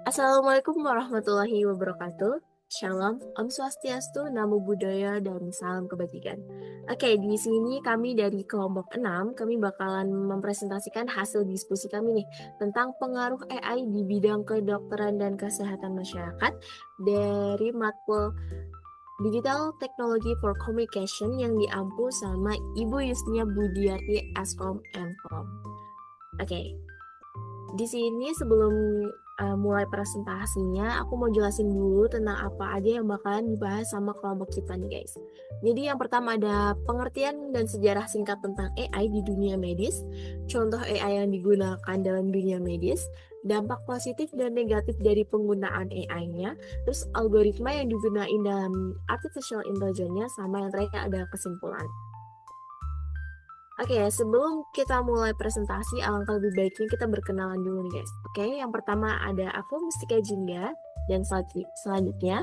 Assalamualaikum warahmatullahi wabarakatuh. Shalom, Om Swastiastu, Namo Buddhaya, dan salam kebajikan. Oke, di sini kami dari kelompok 6, kami bakalan mempresentasikan hasil diskusi kami nih tentang pengaruh AI di bidang kedokteran dan kesehatan masyarakat dari matkul Digital Technology for Communication yang diampu sama Ibu Yusnia Budiarti Askom Enkom. Oke, di sini sebelum mulai presentasinya, aku mau jelasin dulu tentang apa aja yang bakalan dibahas sama kelompok kita nih guys. Jadi yang pertama ada pengertian dan sejarah singkat tentang AI di dunia medis, contoh AI yang digunakan dalam dunia medis, dampak positif dan negatif dari penggunaan AI-nya, terus algoritma yang digunakan dalam artificial intelligence-nya, sama yang terakhir ada kesimpulan. Oke, sebelum kita mulai presentasi, alangkah lebih baiknya kita berkenalan dulu nih guys. Oke, yang pertama ada aku Mustika Jingga, dan selanjutnya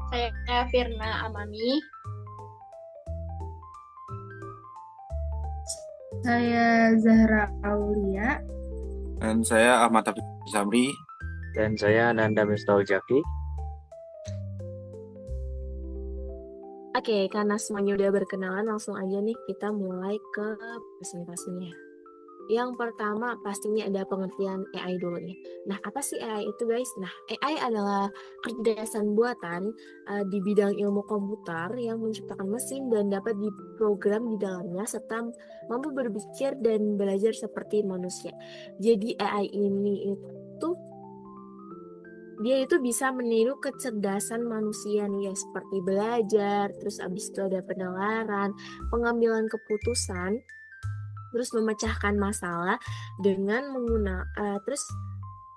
Saya Firna Amami. Saya Zahra Aulia. Dan saya Ahmad Hafiz Samri. Dan saya Nanda Miftahul-Jaki. Oke, karena semuanya udah berkenalan, langsung aja nih kita mulai ke presentasinya. Yang pertama pastinya ada pengertian AI dulu nih. Nah, apa sih AI itu guys? Nah, AI adalah kecerdasan buatan di bidang ilmu komputer yang menciptakan mesin dan dapat diprogram di dalamnya serta mampu berpikir dan belajar seperti manusia. Jadi AI ini itu dia itu bisa meniru kecerdasan manusia nih ya, seperti belajar, terus abis itu ada penalaran, pengambilan keputusan, terus memecahkan masalah dengan menggunakan terus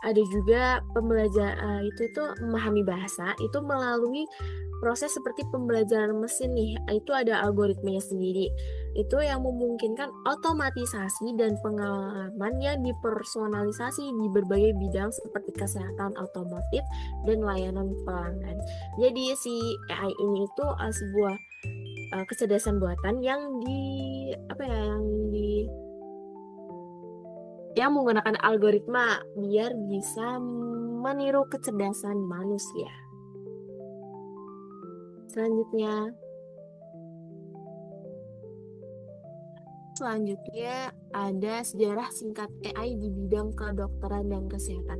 ada juga pembelajaran itu memahami bahasa itu melalui proses seperti pembelajaran mesin nih, itu ada algoritmanya sendiri. Itu yang memungkinkan otomatisasi dan pengalaman yang dipersonalisasi di berbagai bidang seperti kesehatan, otomotif, dan layanan pelanggan. Jadi si AI ini itu sebuah kecerdasan buatan yang yang menggunakan algoritma biar bisa meniru kecerdasan manusia. Selanjutnya ada sejarah singkat AI di bidang kedokteran dan kesehatan.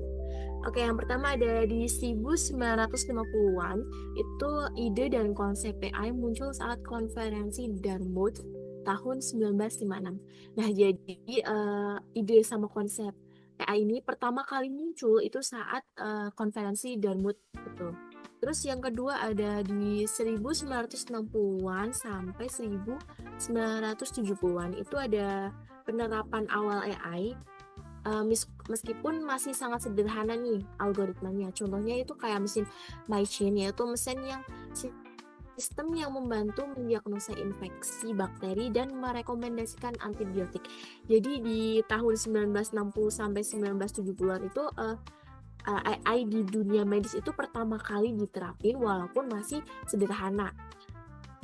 Oke, yang pertama ada di 1950-an, itu ide dan konsep AI muncul saat konferensi Dartmouth tahun 1956. Nah, jadi ide sama konsep AI ini pertama kali muncul itu saat konferensi Dartmouth itu. Terus yang kedua ada di 1960-an sampai 1970-an, itu ada penerapan awal AI. Meskipun masih sangat sederhana nih algoritmanya. Contohnya itu kayak mesin MyChain, yaitu mesin yang sistem yang membantu mendiagnosa infeksi bakteri dan merekomendasikan antibiotik. Jadi di tahun 1960 sampai 1970-an itu AI di dunia medis itu pertama kali diterapin walaupun masih sederhana.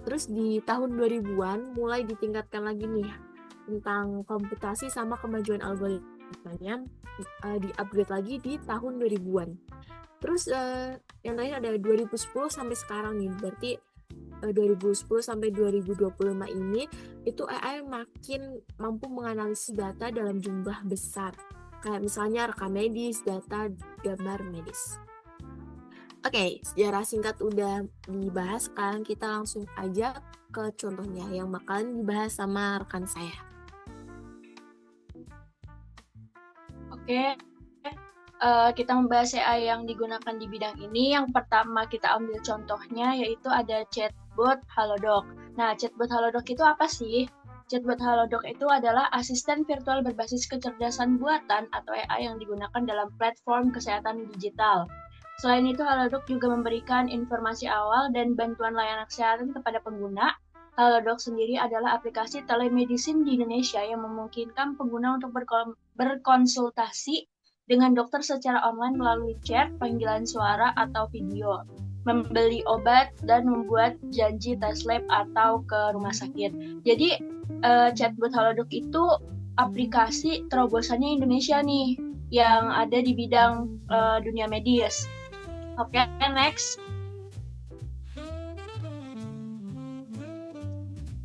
Terus di tahun 2000-an mulai ditingkatkan lagi nih tentang komputasi sama kemajuan algoritmanya, di-upgrade lagi di tahun 2000-an. Terus yang terakhir ada 2010 sampai sekarang nih, berarti 2010 sampai 2025 ini itu AI makin mampu menganalisis data dalam jumlah besar. Kayak misalnya rekam medis, data, gambar medis. Oke, sejarah singkat udah dibahas, sekarang kita langsung aja ke contohnya yang bakalan dibahas sama rekan saya. Oke, kita membahas AI yang digunakan di bidang ini. Yang pertama kita ambil contohnya yaitu ada chatbot Halodoc. Nah, chatbot Halodoc itu apa sih? Chatbot Halodoc itu adalah asisten virtual berbasis kecerdasan buatan atau AI yang digunakan dalam platform kesehatan digital. Selain itu, Halodoc juga memberikan informasi awal dan bantuan layanan kesehatan kepada pengguna. Halodoc sendiri adalah aplikasi telemedicine di Indonesia yang memungkinkan pengguna untuk berkonsultasi dengan dokter secara online melalui chat, panggilan suara, atau video, membeli obat, dan membuat janji tes lab atau ke rumah sakit. Jadi, chatbot Halodoc itu aplikasi terobosannya Indonesia nih. yang ada di bidang dunia medis. Oke, next.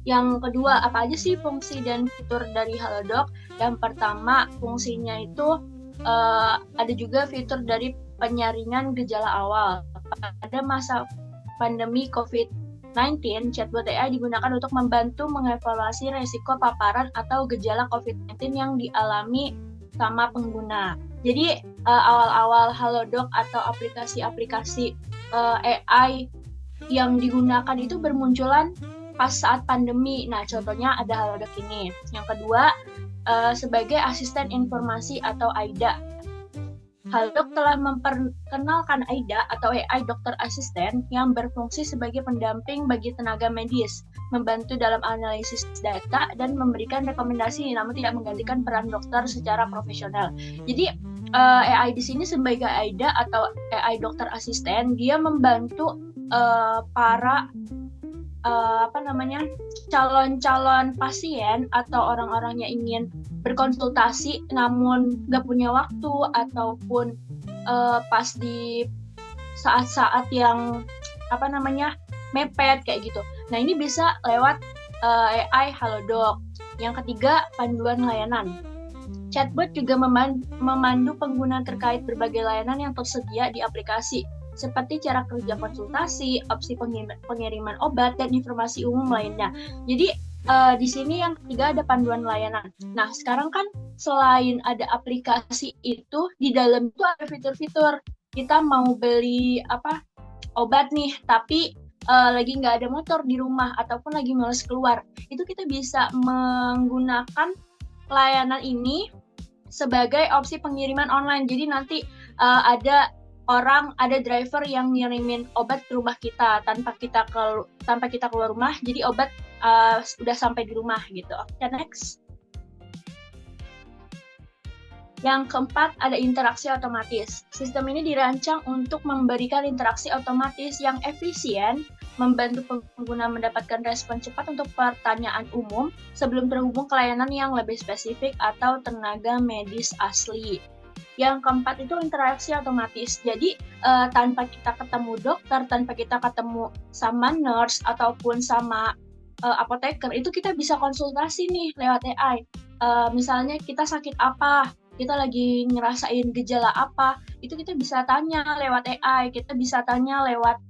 Yang kedua, apa aja sih fungsi dan fitur dari Halodoc? Yang pertama, fungsinya itu ada juga fitur dari penyaringan gejala awal. Pada masa pandemi COVID-19, chatbot AI digunakan untuk membantu mengevaluasi resiko paparan atau gejala COVID-19 yang dialami sama pengguna. Jadi awal-awal Halodoc atau aplikasi-aplikasi AI yang digunakan itu bermunculan pas saat pandemi. Nah, contohnya ada Halodoc ini. Yang kedua, sebagai asisten informasi atau AIDA. Halodoc telah memperkenalkan AIDA atau AI Dokter Asisten yang berfungsi sebagai pendamping bagi tenaga medis, membantu dalam analisis data dan memberikan rekomendasi, namun tidak menggantikan peran dokter secara profesional. Jadi AI di sini sebagai AIDA atau AI Dokter Asisten, dia membantu para calon-calon pasien atau orang-orang yang ingin berkonsultasi namun nggak punya waktu ataupun pas di saat-saat yang mepet kayak gitu. Nah, ini bisa lewat AI Halodoc. Yang ketiga, panduan layanan. Chatbot juga memandu pengguna terkait berbagai layanan yang tersedia di aplikasi, seperti cara kerja konsultasi, opsi pengiriman obat, dan informasi umum lainnya. Jadi di sini yang ketiga ada panduan layanan. Nah, sekarang kan selain ada aplikasi itu, di dalam itu ada fitur-fitur. Kita mau beli obat nih, tapi lagi nggak ada motor di rumah ataupun lagi males keluar. Itu kita bisa menggunakan layanan ini sebagai opsi pengiriman online. Jadi nanti ada driver yang ngirimin obat ke rumah kita tanpa kita keluar rumah, jadi obat udah sampai di rumah gitu. Oke, next. Yang keempat, ada interaksi otomatis. Sistem ini dirancang untuk memberikan interaksi otomatis yang efisien, membantu pengguna mendapatkan respon cepat untuk pertanyaan umum sebelum terhubung ke layanan yang lebih spesifik atau tenaga medis asli. Yang keempat itu interaksi otomatis. Jadi tanpa kita ketemu dokter, tanpa kita ketemu sama nurse ataupun sama apoteker, itu kita bisa konsultasi nih lewat AI. Misalnya kita sakit apa, kita lagi ngerasain gejala apa, itu kita bisa tanya lewat AI. Kita bisa tanya lewat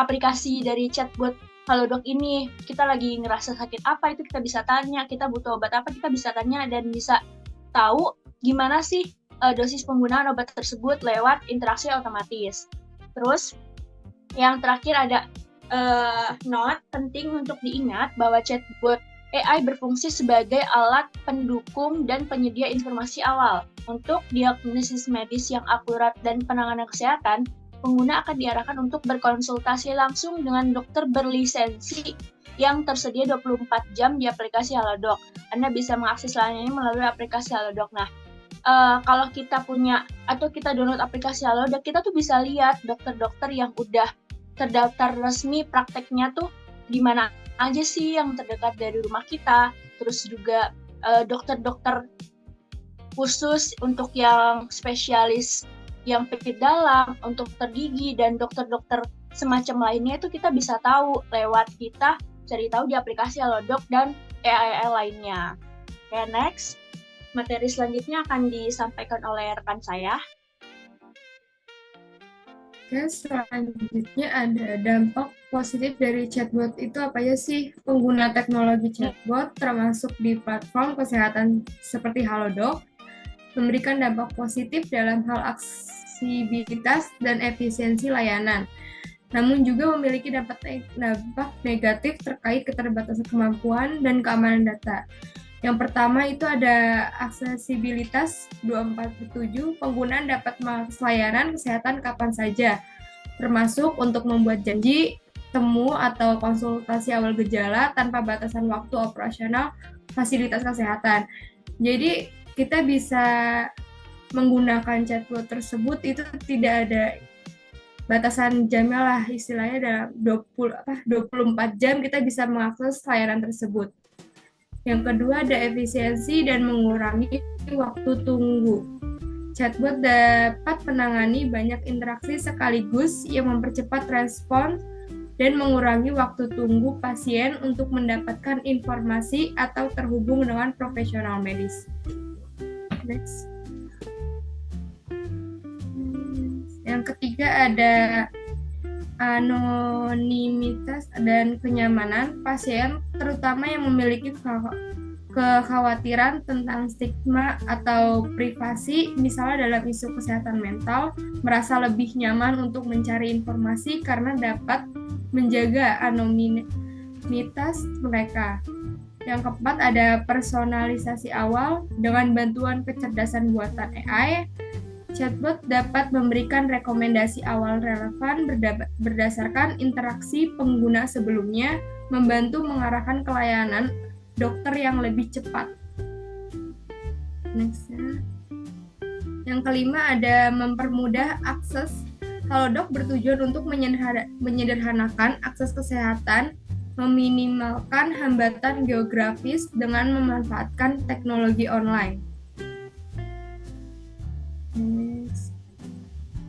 aplikasi dari chatbot Halodoc ini. Kita lagi ngerasa sakit apa, itu kita bisa tanya. Kita butuh obat apa, kita bisa tanya dan bisa tahu gimana sih dosis penggunaan obat tersebut lewat interaksi otomatis. Terus yang terakhir ada note penting untuk diingat bahwa chatbot AI berfungsi sebagai alat pendukung dan penyedia informasi awal. Untuk diagnosis medis yang akurat dan penanganan kesehatan, pengguna akan diarahkan untuk berkonsultasi langsung dengan dokter berlisensi yang tersedia 24 jam di aplikasi Halodoc. Anda bisa mengakses layanan ini melalui aplikasi Halodoc. Nah, kalau kita punya atau kita download aplikasi Halodoc, kita tuh bisa lihat dokter-dokter yang udah terdaftar resmi prakteknya tuh di mana aja sih yang terdekat dari rumah kita. Terus juga dokter-dokter khusus untuk yang spesialis yang penyakit dalam, untuk dokter gigi dan dokter-dokter semacam lainnya itu kita bisa tahu lewat kita cari tahu di aplikasi Halodoc dan AI lainnya. Oke, next. Materi selanjutnya akan disampaikan oleh rekan saya. Oke, selanjutnya ada dampak positif dari chatbot itu apa ya sih? Pengguna teknologi chatbot termasuk di platform kesehatan seperti Halodoc memberikan dampak positif dalam hal aksesibilitas dan efisiensi layanan. Namun juga memiliki dampak negatif terkait keterbatasan kemampuan dan keamanan data. Yang pertama itu ada aksesibilitas 247, penggunaan dapat mengakses layanan kesehatan kapan saja, termasuk untuk membuat janji, temu, atau konsultasi awal gejala tanpa batasan waktu operasional fasilitas kesehatan. Jadi kita bisa menggunakan chatbot tersebut itu tidak ada batasan jamnya lah, istilahnya dalam 24 jam kita bisa mengakses layanan tersebut. Yang kedua ada efisiensi dan mengurangi waktu tunggu. Chatbot dapat menangani banyak interaksi sekaligus yang mempercepat respon dan mengurangi waktu tunggu pasien untuk mendapatkan informasi atau terhubung dengan profesional medis. Next. Yang ketiga ada anonimitas dan kenyamanan. Pasien, terutama yang memiliki kekhawatiran tentang stigma atau privasi, misalnya dalam isu kesehatan mental, merasa lebih nyaman untuk mencari informasi karena dapat menjaga anonimitas mereka. Yang keempat ada personalisasi awal. Dengan bantuan kecerdasan buatan AI, chatbot dapat memberikan rekomendasi awal relevan berdasarkan interaksi pengguna sebelumnya, membantu mengarahkan ke layanan dokter yang lebih cepat. Next. Yang kelima ada mempermudah akses. Halodoc bertujuan untuk menyederhanakan akses kesehatan, meminimalkan hambatan geografis dengan memanfaatkan teknologi online.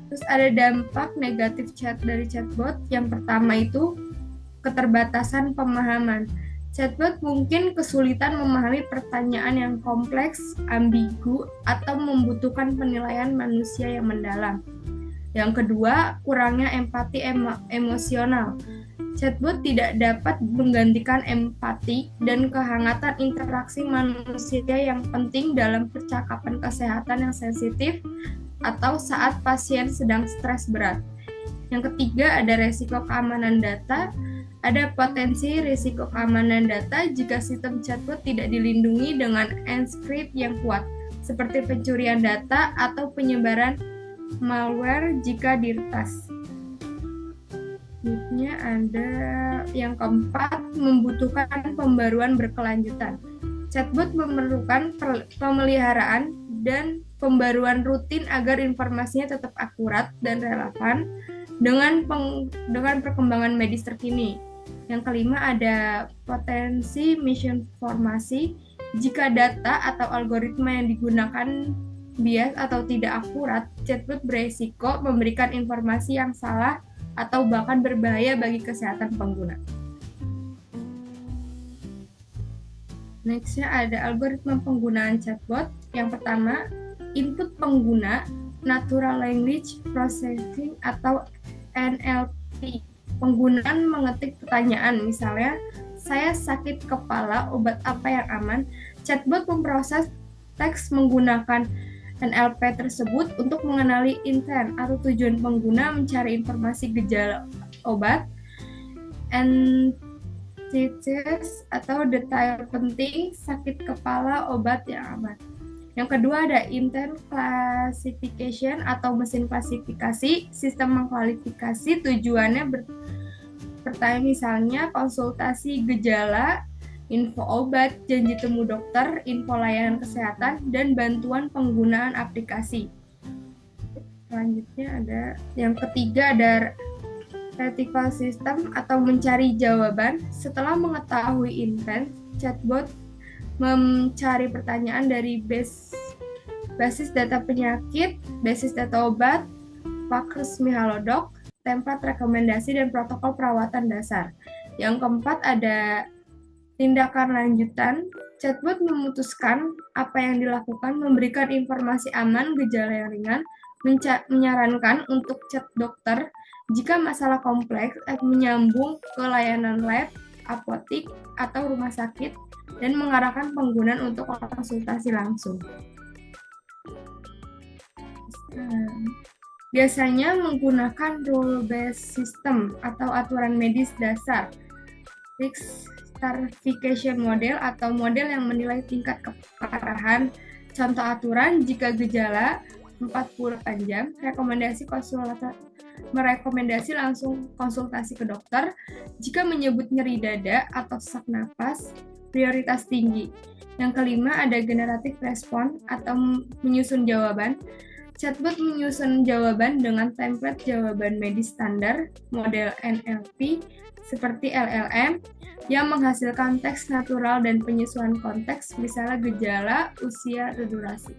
Terus ada dampak negatif dari chatbot. Yang pertama itu keterbatasan pemahaman. Chatbot mungkin kesulitan memahami pertanyaan yang kompleks, ambigu, atau membutuhkan penilaian manusia yang mendalam. Yang kedua, kurangnya empati emosional. Chatbot tidak dapat menggantikan empati dan kehangatan interaksi manusia yang penting dalam percakapan kesehatan yang sensitif atau saat pasien sedang stres berat. Yang ketiga, ada resiko keamanan data. Ada potensi risiko keamanan data jika sistem chatbot tidak dilindungi dengan enkripsi yang kuat, seperti pencurian data atau penyebaran malware jika diretas. Selanjutnya ada yang keempat, membutuhkan pembaruan berkelanjutan. Chatbot memerlukan pemeliharaan dan pembaruan rutin agar informasinya tetap akurat dan relevan dengan perkembangan medis terkini. Yang kelima ada potensi misinformasi. Jika data atau algoritma yang digunakan bias atau tidak akurat, chatbot beresiko memberikan informasi yang salah atau bahkan berbahaya bagi kesehatan pengguna. Next-nya ada algoritma penggunaan chatbot. Yang pertama, input pengguna, Natural Language Processing atau NLP. Penggunaan mengetik pertanyaan, misalnya, saya sakit kepala, obat apa yang aman? Chatbot memproses teks menggunakan NLP tersebut untuk mengenali intent atau tujuan pengguna, mencari informasi gejala obat, antithesis atau detail penting sakit kepala obat yang aman. Yang kedua ada intent classification atau mesin klasifikasi. Sistem mengklasifikasi tujuannya bertanya misalnya konsultasi gejala, info obat, janji temu dokter, info layanan kesehatan, dan bantuan penggunaan aplikasi. Selanjutnya ada yang ketiga ada retrieval system atau mencari jawaban. Setelah mengetahui intent, chatbot mencari pertanyaan dari basis data penyakit, basis data obat, fak resmi Halodoc, template rekomendasi, dan protokol perawatan dasar. Yang keempat ada tindakan lanjutan. Chatbot memutuskan apa yang dilakukan, memberikan informasi aman, gejala yang ringan, menyarankan untuk chat dokter jika masalah kompleks, menyambung ke layanan lab, apotik, atau rumah sakit, dan mengarahkan pengguna untuk konsultasi langsung. Biasanya menggunakan rule-based system atau aturan medis dasar, risk stratification model atau model yang menilai tingkat keparahan. Contoh aturan, jika gejala 48 jam, merekomendasi langsung konsultasi ke dokter. Jika menyebut nyeri dada atau sesak napas, prioritas tinggi. Yang kelima ada generative response atau menyusun jawaban. Chatbot menyusun jawaban dengan template jawaban medis standar, model NLP, seperti LLM yang menghasilkan teks natural dan penyesuaian konteks, misalnya gejala, usia, dan durasi.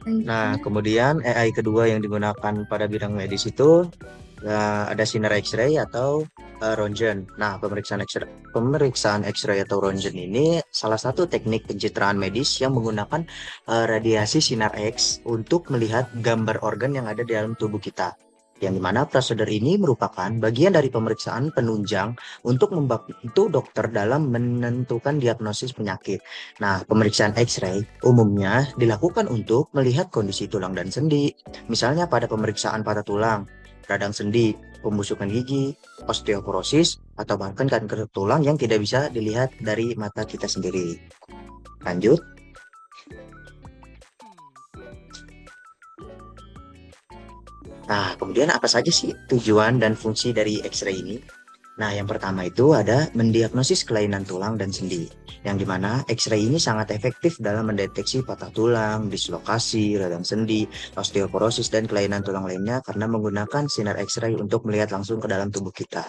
Nah, kemudian AI kedua yang digunakan pada bidang medis itu ada sinar X-ray atau Röntgen. Nah, pemeriksaan X-ray atau Röntgen ini salah satu teknik pencitraan medis yang menggunakan radiasi sinar X untuk melihat gambar organ yang ada di dalam tubuh kita. Yang dimana prosedur ini merupakan bagian dari pemeriksaan penunjang untuk membantu dokter dalam menentukan diagnosis penyakit. Nah, pemeriksaan X-ray umumnya dilakukan untuk melihat kondisi tulang dan sendi, misalnya pada pemeriksaan patah tulang, radang sendi, pembusukan gigi, osteoporosis, atau bahkan kanker tulang yang tidak bisa dilihat dari mata kita sendiri. Lanjut. Nah, kemudian apa saja sih tujuan dan fungsi dari X-ray ini? Nah, yang pertama itu ada mendiagnosis kelainan tulang dan sendi, yang dimana X-ray ini sangat efektif dalam mendeteksi patah tulang, dislokasi, radang sendi, osteoporosis, dan kelainan tulang lainnya karena menggunakan sinar X-ray untuk melihat langsung ke dalam tubuh kita.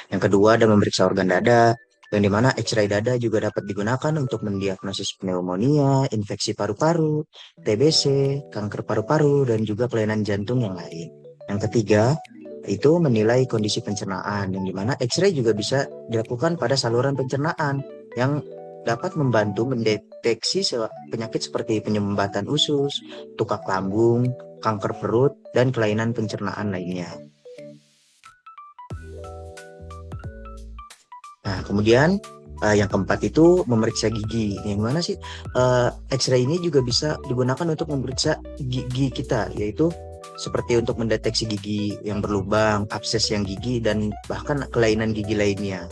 Yang kedua ada memeriksa organ dada, yang dimana X-ray dada juga dapat digunakan untuk mendiagnosis pneumonia, infeksi paru-paru, TBC, kanker paru-paru, dan juga kelainan jantung yang lain. Yang ketiga, itu menilai kondisi pencernaan, yang dimana X-ray juga bisa dilakukan pada saluran pencernaan yang dapat membantu mendeteksi penyakit seperti penyumbatan usus, tukak lambung, kanker perut, dan kelainan pencernaan lainnya. Nah, kemudian yang keempat itu memeriksa gigi. Yang mana sih X-ray ini juga bisa digunakan untuk memeriksa gigi kita, yaitu seperti untuk mendeteksi gigi yang berlubang, abses yang gigi, dan bahkan kelainan gigi lainnya.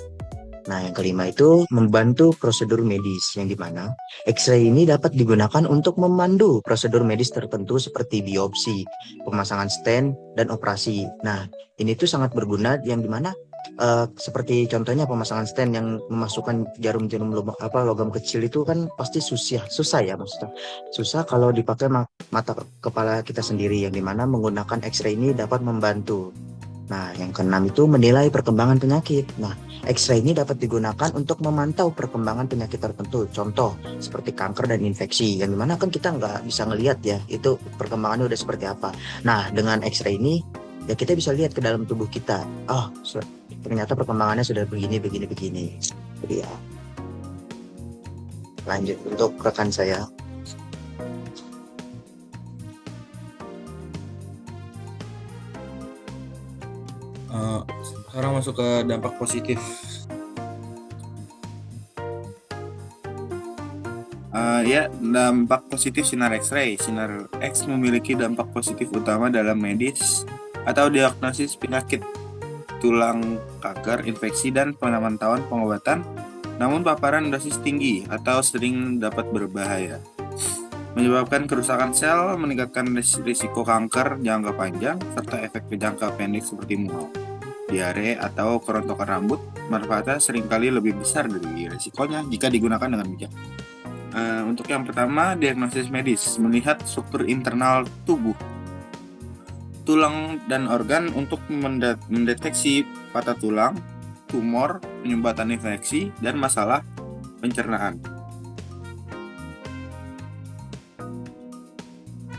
Nah, yang kelima itu membantu prosedur medis, yang dimana X-ray ini dapat digunakan untuk memandu prosedur medis tertentu seperti biopsi, pemasangan stent, dan operasi. Nah, ini tuh sangat berguna, yang dimana seperti contohnya pemasangan stent yang memasukkan jarum-jarum logam kecil itu kan pasti susah ya, maksudnya susah kalau dipakai mata kepala kita sendiri, yang dimana menggunakan X-ray ini dapat membantu. Nah, yang keenam itu menilai perkembangan penyakit. Nah, X-ray ini dapat digunakan untuk memantau perkembangan penyakit tertentu, contoh seperti kanker dan infeksi, yang dimana kan kita nggak bisa ngelihat ya itu perkembangannya udah seperti apa. Nah, dengan X-ray ini ya kita bisa lihat ke dalam tubuh kita. Oh, ternyata perkembangannya sudah begini. Jadi ya. Lanjut untuk rekan saya. Sekarang masuk ke dampak positif. Ya, dampak positif sinar X-ray. Sinar X memiliki dampak positif utama dalam medis atau diagnosis penyakit tulang, kanker, infeksi, dan pemantauan pengobatan. Namun paparan dosis tinggi atau sering dapat berbahaya, menyebabkan kerusakan sel, meningkatkan risiko kanker jangka panjang, serta efek jangka pendek seperti mual, diare, atau kerontokan rambut. Manfaatnya seringkali lebih besar dari risikonya jika digunakan dengan bijak. Untuk yang pertama, diagnosis medis, melihat struktur internal tubuh, tulang, dan organ untuk mendeteksi patah tulang, tumor, penyumbatan infeksi, dan masalah pencernaan.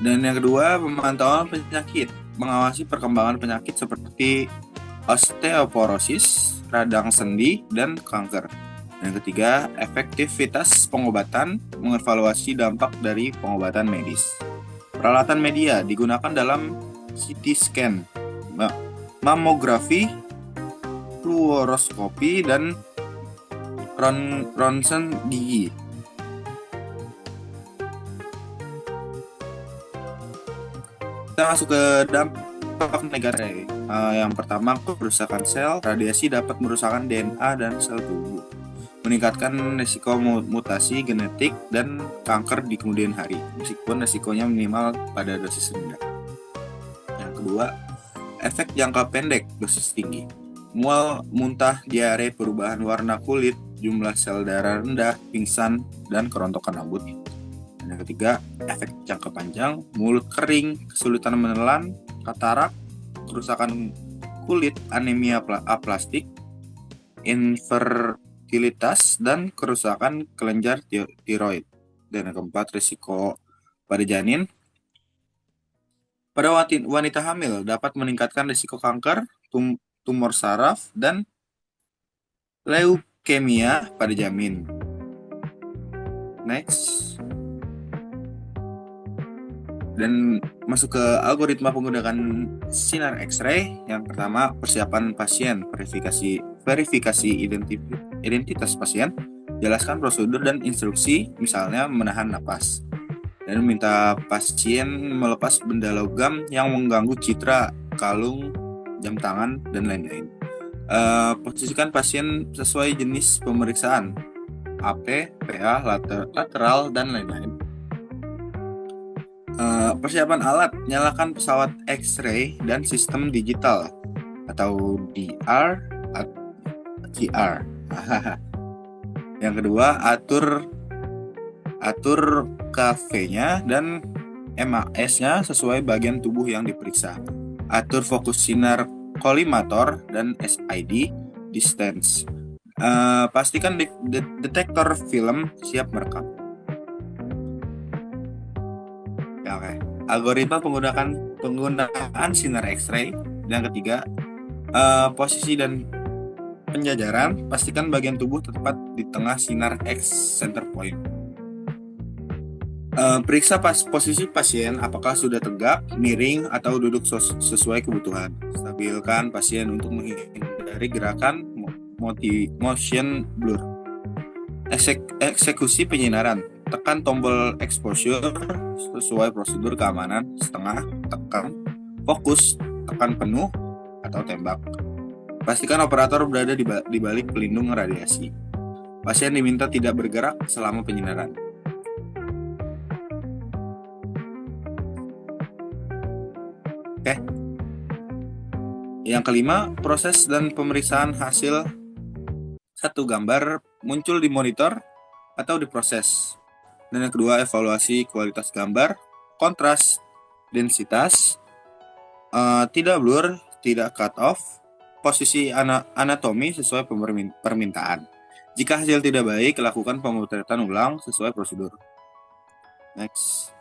Dan yang kedua, pemantauan penyakit, mengawasi perkembangan penyakit seperti osteoporosis, radang sendi, dan kanker. Yang ketiga, efektivitas pengobatan, mengevaluasi dampak dari pengobatan medis. Peralatan media digunakan dalam CT scan, mamografi, fluoroskopi, dan ronsen gigi. Kita masuk ke dampak negatif. Yang pertama, kerusakan sel. Radiasi dapat merusakkan DNA dan sel tubuh, meningkatkan risiko mutasi genetik dan kanker di kemudian hari, meskipun risikonya minimal pada dosis rendah. Yang kedua, efek jangka pendek dosis tinggi. Mual, muntah, diare, perubahan warna kulit, jumlah sel darah rendah, pingsan, dan kerontokan rambut. Dan yang ketiga, efek jangka panjang, mulut kering, kesulitan menelan, katarak, kerusakan kulit, anemia aplastik, infertilitas, dan kerusakan kelenjar tiroid. Dan yang keempat, risiko pada janin. Pada wanita hamil dapat meningkatkan risiko kanker, tumor saraf, dan leukemia pada janin. Next. Dan masuk ke algoritma penggunaan sinar X-ray. Yang pertama, persiapan pasien, verifikasi identitas pasien, jelaskan prosedur dan instruksi, misalnya menahan napas, dan meminta pasien melepas benda logam yang mengganggu citra, kalung, jam tangan, dan lain-lain. Posisikan pasien sesuai jenis pemeriksaan, AP, PA, lateral, dan lain-lain. Persiapan alat, nyalakan pesawat X-ray dan sistem digital atau DR atau GR. Yang kedua, atur KV-nya dan MAS-nya sesuai bagian tubuh yang diperiksa. Atur fokus sinar kolimator dan SID distance. Pastikan detektor film siap merekam. Oke. Algoritma penggunaan sinar X-ray. Yang ketiga, posisi dan penjajaran. Pastikan bagian tubuh tepat di tengah sinar X center point. Periksa posisi pasien, apakah sudah tegak, miring, atau duduk sesuai kebutuhan. Stabilkan pasien untuk menghindari gerakan motion blur. Eksekusi penyinaran. Tekan tombol exposure sesuai prosedur keamanan, setengah, tekan, fokus, tekan penuh, atau tembak. Pastikan operator berada di balik pelindung radiasi. Pasien diminta tidak bergerak selama penyinaran. Oke. Yang kelima, proses dan pemeriksaan hasil satu gambar muncul di monitor atau diproses. Dan yang kedua, evaluasi kualitas gambar, kontras, densitas, tidak blur, tidak cut off, posisi anatomi sesuai permintaan. Jika hasil tidak baik, lakukan pemotretan ulang sesuai prosedur. Next.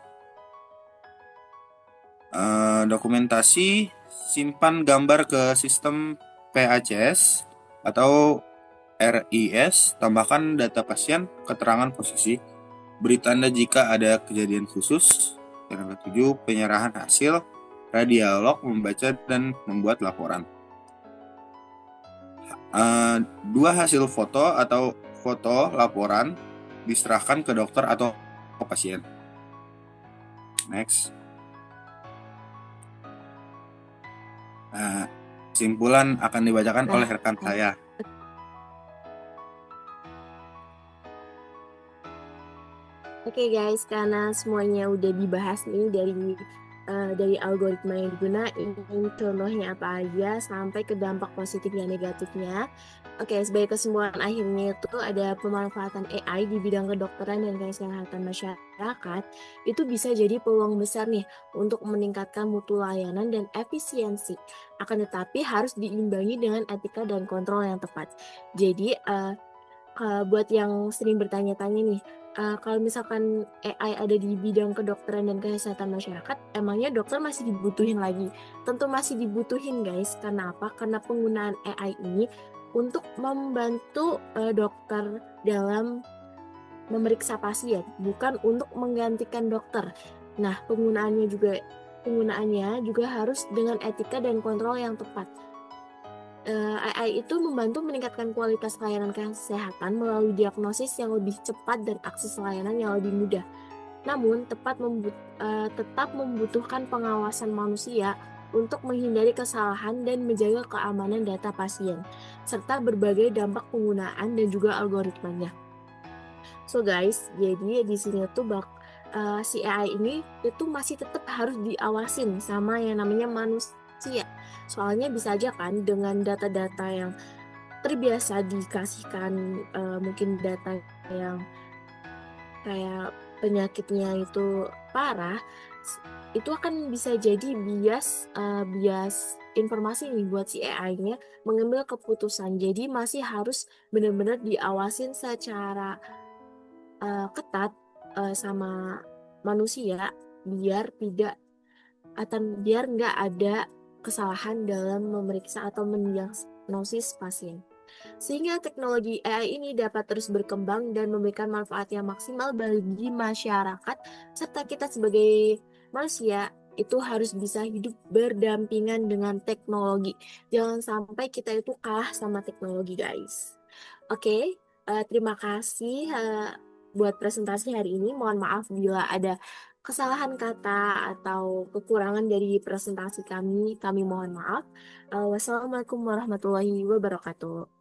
Dokumentasi, simpan gambar ke sistem PACS atau RIS, tambahkan data pasien, keterangan posisi, beri tanda jika ada kejadian khusus. Yang ketujuh, penyerahan hasil, radiolog membaca dan membuat laporan. 2 hasil foto atau foto laporan diserahkan ke dokter atau pasien. Next. Kesimpulan akan dibacakan oleh rekan saya. Oke guys, karena semuanya udah dibahas nih dari algoritma yang digunain, contohnya apa aja, sampai ke dampak positif dan negatifnya. Oke, sebagai kesimpulan akhirnya itu ada pemanfaatan AI di bidang kedokteran dan kesehatan masyarakat, itu bisa jadi peluang besar nih untuk meningkatkan mutu layanan dan efisiensi. Akan tetapi harus diimbangi dengan etika dan kontrol yang tepat. Jadi, buat yang sering bertanya-tanya nih, kalau misalkan AI ada di bidang kedokteran dan kesehatan masyarakat, emangnya dokter masih dibutuhin lagi? Tentu masih dibutuhin guys. Karena apa? Karena penggunaan AI ini untuk membantu dokter dalam memeriksa pasien, bukan untuk menggantikan dokter. Nah, penggunaannya juga harus dengan etika dan kontrol yang tepat. AI itu membantu meningkatkan kualitas layanan kesehatan melalui diagnosis yang lebih cepat dan akses layanan yang lebih mudah. Namun, tetap membutuhkan pengawasan manusia untuk menghindari kesalahan dan menjaga keamanan data pasien, serta berbagai dampak penggunaan dan juga algoritmanya. So guys, jadi di sini tuh si AI ini itu masih tetap harus diawasin sama yang namanya manusia. Soalnya bisa aja kan dengan data-data yang terbiasa dikasihkan, mungkin data yang kayak penyakitnya itu parah, itu akan bisa jadi bias informasi nih buat si AI-nya mengambil keputusan. Jadi masih harus benar-benar diawasin secara ketat sama manusia biar nggak ada kesalahan dalam memeriksa atau mendiagnosis pasien. Sehingga teknologi AI ini dapat terus berkembang dan memberikan manfaat yang maksimal bagi masyarakat, serta kita sebagai manusia itu harus bisa hidup berdampingan dengan teknologi. Jangan sampai kita itu kalah sama teknologi, guys. Oke, terima kasih buat presentasi hari ini. Mohon maaf bila ada kesalahan kata atau kekurangan dari presentasi kami mohon maaf. Wassalamualaikum warahmatullahi wabarakatuh.